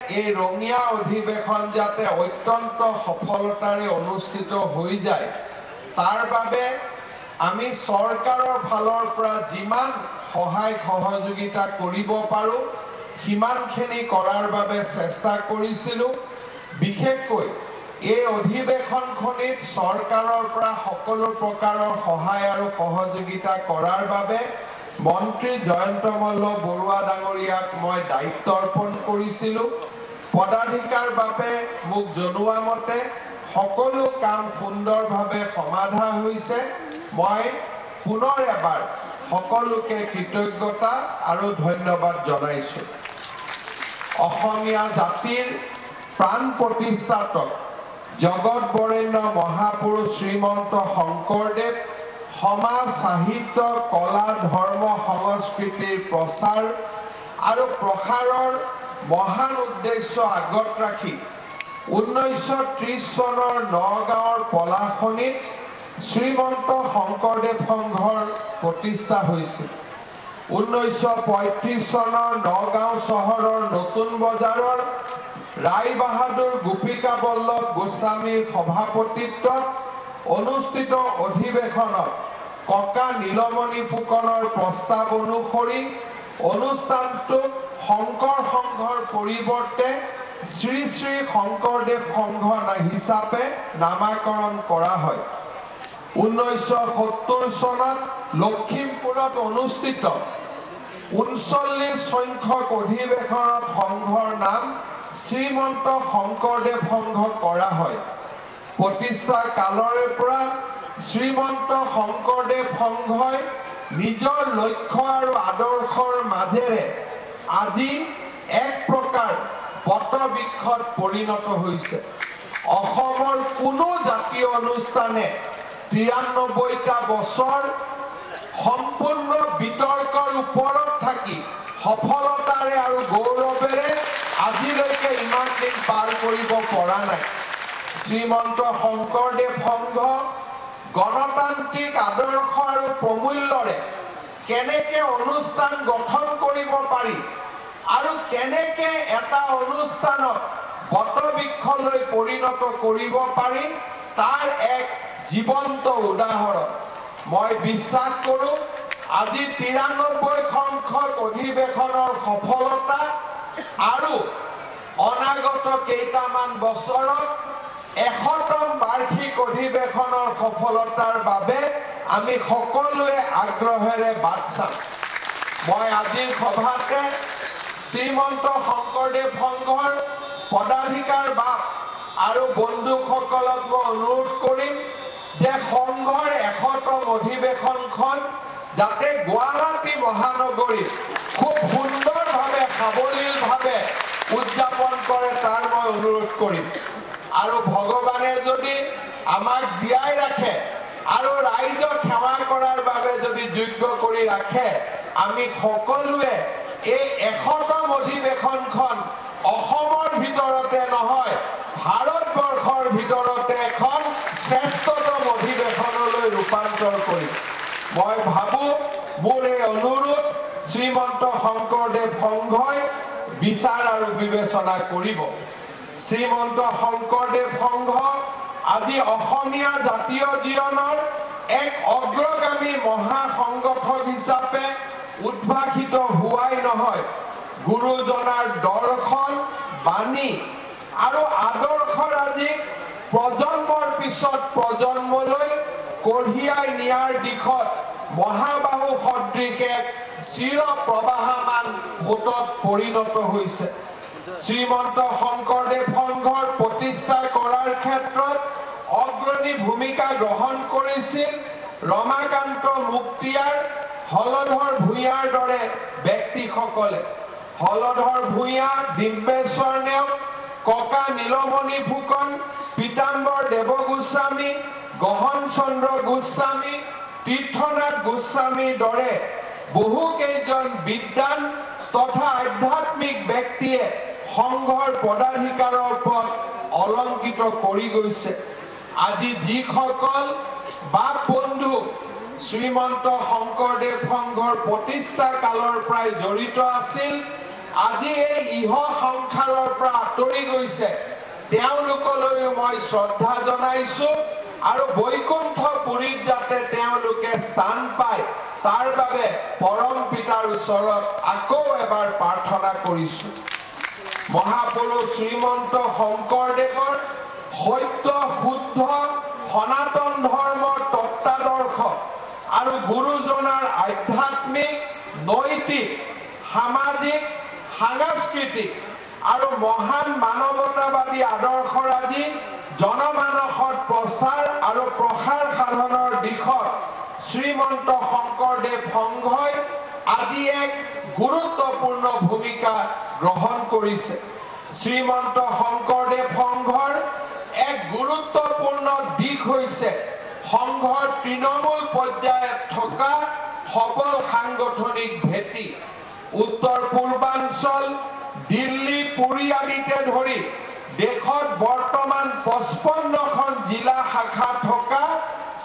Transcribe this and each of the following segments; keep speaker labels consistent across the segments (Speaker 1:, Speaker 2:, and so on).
Speaker 1: এই ৰঙিয়া অধিবেশন যাতে অত্যন্ত সফলতাৰে অনুষ্ঠিত হৈ যায় তাৰ বাবে আমি চৰকাৰৰ ফালৰ পৰা যিমান সহায় সহযোগিতা কৰিব পাৰো সিমানখিনি কৰাৰ বাবে চেষ্টা কৰিছিলো বিশেষকৈ এই অধিবেশনখনিত চৰকাৰৰ পৰা সকলো প্ৰকাৰৰ সহায় আৰু সহযোগিতা কৰাৰ বাবে মন্ত্ৰী জয়ন্ত মল্ল বৰুৱা ডাঙৰীয়াক মই দায়িত্ব অৰ্পণ কৰিছিলো পদাধিকাৰ বাবে মোক জনোৱা মতে সকলো কাম সুন্দৰভাৱে সমাধা হৈছে মই পুনৰ এবাৰ সকলোকে কৃতজ্ঞতা আৰু ধন্যবাদ জনাইছো অসমীয়া জাতিৰ প্ৰাণ প্ৰতিষ্ঠাপক জগত বৰেণ্য মহাপুৰুষ শ্ৰীমন্ত শংকৰদেৱ সমাজ সাহিত্য কলা ধৰ্ম সংস্কৃতিৰ প্ৰচাৰ আৰু প্ৰসাৰৰ মহান উদ্দেশ্য আগত ৰাখি 1930 চনৰ নগাঁৱৰ পলাশনিত শ্ৰীমন্ত শংকৰদেৱ সংঘৰ প্ৰতিষ্ঠা হৈছিল 1935 চনৰ নগাঁও চহৰৰ নতুন বজাৰৰ ৰায় বাহাদুৰ গোপিকা বল্লভ গোস্বামীৰ সভাপতিত্বত অনুষ্ঠিত অধিবেশনত ককা নীলমণি ফুকনৰ প্ৰস্তাৱ অনুসৰি অনুষ্ঠানটো শংকৰ সংঘৰ পৰিৱৰ্তে শ্ৰী শ্ৰী শংকৰদেৱ সংঘ হিচাপে নামাকৰণ কৰা হয় 1970 চনত লখিমপুৰত অনুষ্ঠিত 39 সংখ্যক অধিবেশনত সংঘৰ নাম শ্ৰীমন্ত শংকৰদেৱ সংঘ কৰা হয় প্ৰতিষ্ঠা কালৰে পৰা শ্ৰীমন্ত শংকৰদেৱ সংঘই নিজৰ লক্ষ্য আৰু আদৰ্শৰ মাজেৰে আজি এক প্ৰকাৰ পথবৃক্ষত পৰিণত হৈছে অসমৰ কোনো জাতীয় অনুষ্ঠানে 93টা বছৰ সম্পূৰ্ণ বিতৰ্কৰ ওপৰত থাকি সফলতাৰে আৰু গৌৰৱেৰে আজিলৈকে ইমান দিন পাৰ কৰিব পৰা নাই শ্ৰীমন্ত শংকৰদেৱ সংঘ গণতান্ত্ৰিক আদৰ্শ আৰু প্ৰমূল্যৰে কেনেকে অনুষ্ঠান গঠন কৰিব পাৰি আৰু কেনেকে এটা অনুষ্ঠানত বটবৃক্ষলৈ পৰিণত কৰিব পাৰি তাৰ এক জীৱন্ত উদাহৰণ মই বিশ্বাস কৰো আজি 93 সংখ্যক অধিবেশনৰ সফলতা আৰু অনাগত কেইটামান বছৰত 100তম বাৰ্ষিক অধিবেশনৰ সফলতাৰ বাবে আমি সকলোৱে আগ্ৰহেৰে বাট চাম মই আজিৰ সভাতে শ্ৰীমন্ত শংকৰদেৱ সংঘৰ পদাধিকাৰ বাপ আৰু বন্ধুসকলক মই অনুৰোধ কৰিম যে সংঘৰ 100তম অধিবেশনখন যাতে গুৱাহাটী মহানগৰীত খুব সুন্দৰভাৱে সাৱলীলভাৱে উদযাপন কৰে তাৰ মই অনুৰোধ কৰিম আৰু ভগৱানে যদি আমাক জীয়াই ৰাখে আৰু ৰাইজক সেৱা কৰাৰ বাবে যদি যোগ্য কৰি ৰাখে আমি সকলোৱে এই 100তম অধিবেশনখন অসমৰ ভিতৰতে নহয় ভাৰতবৰ্ষৰ ভিতৰতে এখন শ্ৰেষ্ঠতম অধিবেশনলৈ ৰূপান্তৰ কৰিম মই ভাবো মোৰ এই অনুৰোধ শ্ৰীমন্ত শংকৰদেৱ সংঘই বিচাৰ আৰু বিবেচনা কৰিব শ্ৰীমন্ত শংকৰদেৱ সংঘ আজি অসমীয়া জাতীয় জীৱনৰ এক অগ্ৰগামী মহা সংগঠন হিচাপে উদ্ভাসিত হোৱাই নহয় গুৰুজনাৰ দৰ্শন বাণী আৰু আদৰ্শৰাজি প্ৰজন্মৰ পিছত প্ৰজন্মলৈ কঢ়িয়াই নিয়াৰ দিশত মহাবাহু সদৃশ এক চিৰ প্ৰবাহমান সোঁতত পৰিণত হৈছে শ্ৰীমন্ত শংকৰদেৱ সংঘৰ প্ৰতিষ্ঠা কৰাৰ ক্ষেত্ৰত অগ্ৰণী ভূমিকা গ্ৰহণ কৰিছিল ৰমাকান্ত মুক্তিয়াৰ হলধৰ ভূঞাৰ দৰে ব্যক্তিসকলে হলধৰ ভূঞা দিব্যেশ্বৰ নেওগ ককা নীলমণি ফুকন পীতাম্বৰ দেৱ গোস্বামী গহন চন্দ্ৰ গোস্বামী তীৰ্থনাথ গোস্বামীৰ দৰে বহু কেইজন বিদ্বান তথা আধ্যাত্মিক ব্যক্তিয়ে সংঘৰ পদাধিকাৰৰ পদ অলংকিত কৰি গৈছে আজি যিসকল বাপ বন্ধু শ্ৰীমন্ত শংকৰদেৱ সংঘৰ প্ৰতিষ্ঠা কালৰ পৰাই জড়িত আছিল আজি এই ইহ সংসাৰৰ পৰা আঁতৰি গৈছে তেওঁলোকলৈও মই শ্ৰদ্ধা জনাইছো আৰু বৈকুণ্ঠ পুৰীত যাতে তেওঁলোকে স্থান পায় তাৰ বাবে পৰম পিতাৰ ওচৰত আকৌ এবাৰ প্ৰাৰ্থনা কৰিছো। মহাপুৰুষ শ্ৰীমন্ত শংকৰদেৱৰ সত্য শুদ্ধ সনাতন ধৰ্মৰ তত্ত্বাদৰ্শ আৰু গুৰুজনাৰ আধ্যাত্মিক নৈতিক সামাজিক সাংস্কৃতিক আৰু মহান মানৱতাবাদী আদৰ্শৰাজি জনমানসত প্ৰচাৰ আৰু প্ৰসাৰ সাধনৰ দিশত শ্ৰীমন্ত শংকৰদেৱ সংঘই আজি এক গুৰুত্বপূৰ্ণ ভূমিকা গ্ৰহণ কৰিছে। শ্ৰীমন্ত শংকৰদেৱ সংঘৰ এক গুৰুত্বপূৰ্ণ দিশ হৈছে সংঘৰ তৃণমূল পৰ্যায়ত থকা সবল সাংগঠনিক ভেটি। উত্তৰ পূৰ্বাঞ্চল দিল্লী পুৰী আদিকে ধৰি দেশত বৰ্তমান 55খন জিলা শাখা থকা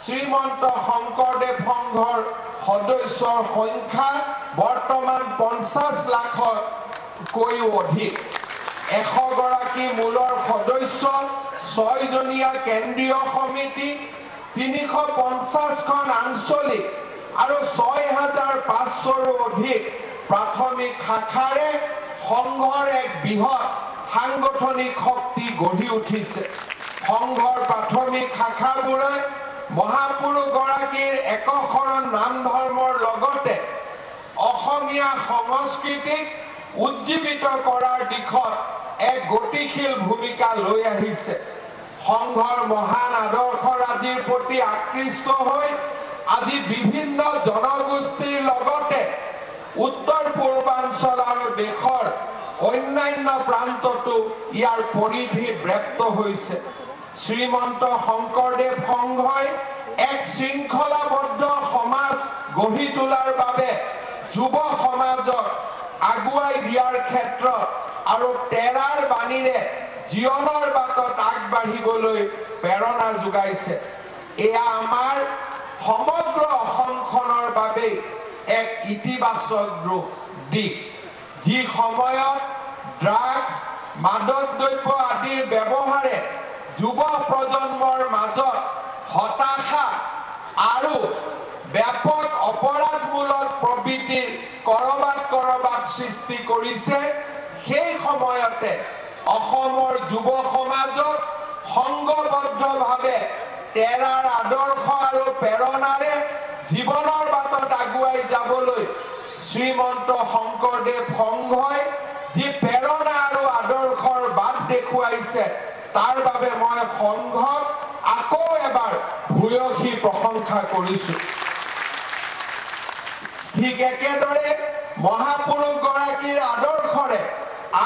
Speaker 1: শ্ৰীমন্ত শংকৰদেৱ সংঘৰ সদস্যৰ সংখ্যা বৰ্তমান 50 লাখতকৈও অধিক। 100 গৰাকী মূলৰ সদস্য, 6 জনীয়া কেন্দ্ৰীয় সমিতি, 350খন আঞ্চলিক আৰু 6500ৰো অধিক প্ৰাথমিক শাখাৰে সংঘৰ এক বৃহৎ সাংগঠনিক শক্তি গঢ়ি উঠিছে। সংঘৰ প্ৰাথমিক শাখাবোৰে মহাপুৰুষ গৰাকীৰ একশৰণ নাম ধৰ্মৰ লগতে অসমীয়া সংস্কৃতিক উজ্জীৱিত কৰাৰ দিশত এক গতিশীল ভূমিকা লৈ আহিছে। সংঘৰ মহান আদৰ্শৰাজিৰ প্ৰতি আকৃষ্ট হৈ আজি বিভিন্ন জনগোষ্ঠীৰ লগতে উত্তৰ পূৰ্বাঞ্চল আৰু দেশৰ অন্যান্য প্ৰান্ততো ইয়াৰ পৰিধি ব্যাপ্ত হৈছে। শ্ৰীমন্ত শংকৰদেৱ সংঘই এক শৃংখলাবদ্ধ সমাজ গঢ়ি তোলাৰ বাবে যুৱ সমাজক আগুৱাই দিয়াৰ ক্ষেত্ৰত আৰু তেৰাৰ বাণীৰে জীৱনৰ বাটত আগবাঢ়িবলৈ প্ৰেৰণা যোগাইছে। এয়া আমাৰ সমগ্ৰ অসমখনৰ বাবে এক ইতিবাচক দিশ, যি সময়ত ড্ৰাগছ মাদক দ্ৰব্য আদিৰ ব্যৱহাৰে যুৱ প্ৰজন্মৰ মাজত হতাশা আৰু ব্যাপক অপৰাধমূলক প্ৰবৃত্তিৰ কৰবাত সৃষ্টি কৰিছে। সেই সময়তে অসমৰ যুৱ সমাজক সংঘবদ্ধভাৱে তেৰাৰ আদৰ্শ আৰু প্ৰেৰণাৰে জীৱনৰ বাটত আগুৱাই যাবলৈ শ্ৰীমন্ত শংকৰদেৱ সংঘই যি প্ৰেৰণা আৰু আদৰ্শৰ বাট দেখুৱাইছে তাৰ বাবে মই সংঘক আকৌ এবাৰ ভূয়সী প্ৰশংসা কৰিছো। ঠিক একেদৰে মহাপুৰুষ গৰাকীৰ আদৰ্শৰে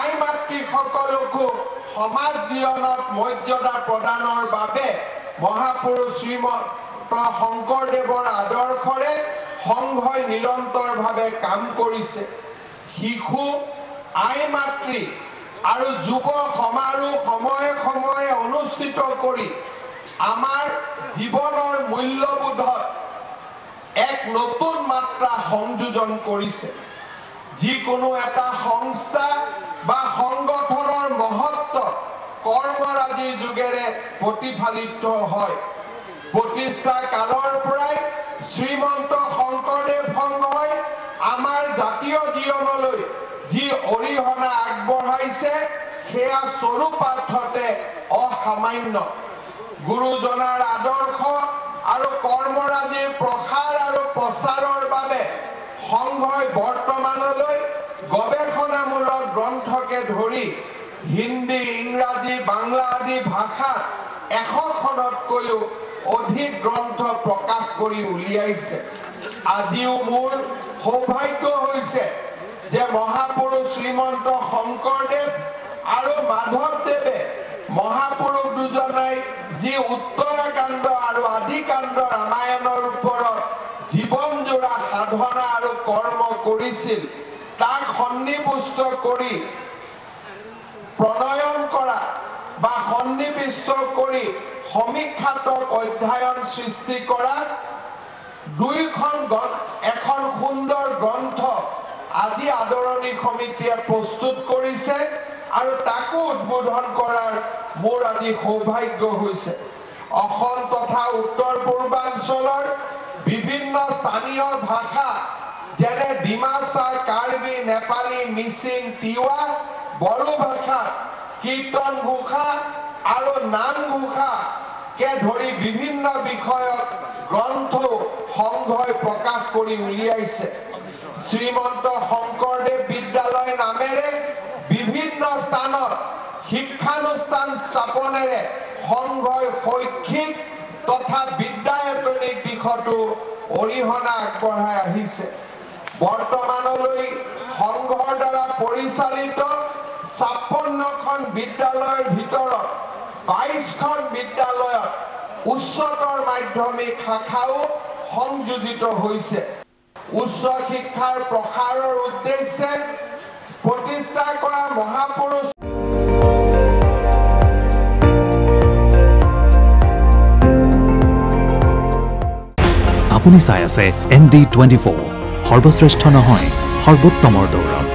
Speaker 1: আই মাতৃসকলকো সমাজ জীৱনত মৰ্যাদা প্ৰদানৰ বাবে মহাপুৰুষ শ্ৰীমন্ত শংকৰদেৱৰ আদৰ্শৰে সংঘই নিৰন্তৰভাৱে কাম কৰিছে। শিশু আই মাতৃ আৰু যুৱ সমাৰোহ সময়ে সময়ে অনুষ্ঠিত কৰি আমাৰ জীৱনৰ মূল্যবোধত এক নতুন মাত্ৰা সংযোজন কৰিছে। যিকোনো এটা সংস্থা বা সংগঠনৰ মহত্ব কৰ্মৰাজিৰ যোগেৰে প্ৰতিফলিত হয়। প্ৰতিষ্ঠা কালৰ পৰাই শ্ৰীমন্ত শংকৰদেৱ সংঘই আমাৰ জাতীয় জীৱনলৈ যি অৰিহণা আগবঢ়াইছে সেয়া স্বৰূপাৰ্থতে অসামান্য। গুৰুজনাৰ আদৰ্শ আৰু কৰ্মৰাজিৰ প্ৰসাৰ আৰু প্ৰচাৰৰ বাবে সংঘই বৰ্তমানলৈ গৱেষণামূলক গ্ৰন্থকে ধৰি হিন্দী, ইংৰাজী, বাংলা আদি ভাষাত 100খনতকৈও অধিক গ্ৰন্থ প্ৰকাশ কৰি উলিয়াইছে। আজিও মোৰ সৌভাগ্য হৈছে যে মহাপুৰুষ শ্ৰীমন্ত শংকৰদেৱ আৰু মাধৱদেৱে মহাপুৰুষ দুজনাই যি উত্তৰাকাণ্ড আৰু আদিকাণ্ড ৰামায়ণৰ ওপৰত জীৱনজোৰা সাধনা আৰু কৰ্ম কৰিছিল তাক সন্নিৱিষ্ট কৰি প্ৰণয়ন কৰা বা সন্নিৱিষ্ট কৰি সমীক্ষাত্মক অধ্যয়ন সৃষ্টি কৰা এখন সুন্দৰ গ্ৰন্থ আজি আজি আদৰণি সমিতিয়ে প্ৰস্তুত কৰিছে আৰু তাকো উদ্বোধন কৰাৰ মোৰ আজি সৌভাগ্য হৈছে। অসম তথা উত্তৰ পূৰ্বাঞ্চলৰ বিভিন্ন স্থানীয় ভাষা যেনে ডিমাচা, কাৰ্বি, নেপালী, মিচিং, তিৱা, বড়ো ভাষা, কীৰ্তন ঘোষা আৰু নাম ঘোষাকে ধৰি বিভিন্ন বিষয়ত গ্ৰন্থ সংঘই প্ৰকাশ কৰি উলিয়াইছে। শ্ৰীমন্ত শংকৰদেৱ বিদ্যালয় নামেৰে বিভিন্ন স্থানত শিক্ষানুষ্ঠান স্থাপনেৰে সংঘই শৈক্ষিক তথা বিদ্যায়তনিক দিশতো অৰিহণা আগবঢ়াই আহিছে। বৰ্তমানলৈ সংঘৰ দ্বাৰা পৰিচালিত 56খন বিদ্যালয়ৰ ভিতৰত 22খন বিদ্যালয়ত উচ্চতৰ মাধ্যমিক শাখাও সংযোজিত হৈছে। উচ্চ শিক্ষাৰ প্ৰসাৰৰ উদ্দেশ্যে প্ৰতিষ্ঠা কৰা মহাপুৰুষ
Speaker 2: আপুনি চাই আছে ND24 সৰ্বশ্ৰেষ্ঠ নহয় সৰ্বোত্তমৰ দৌৰত।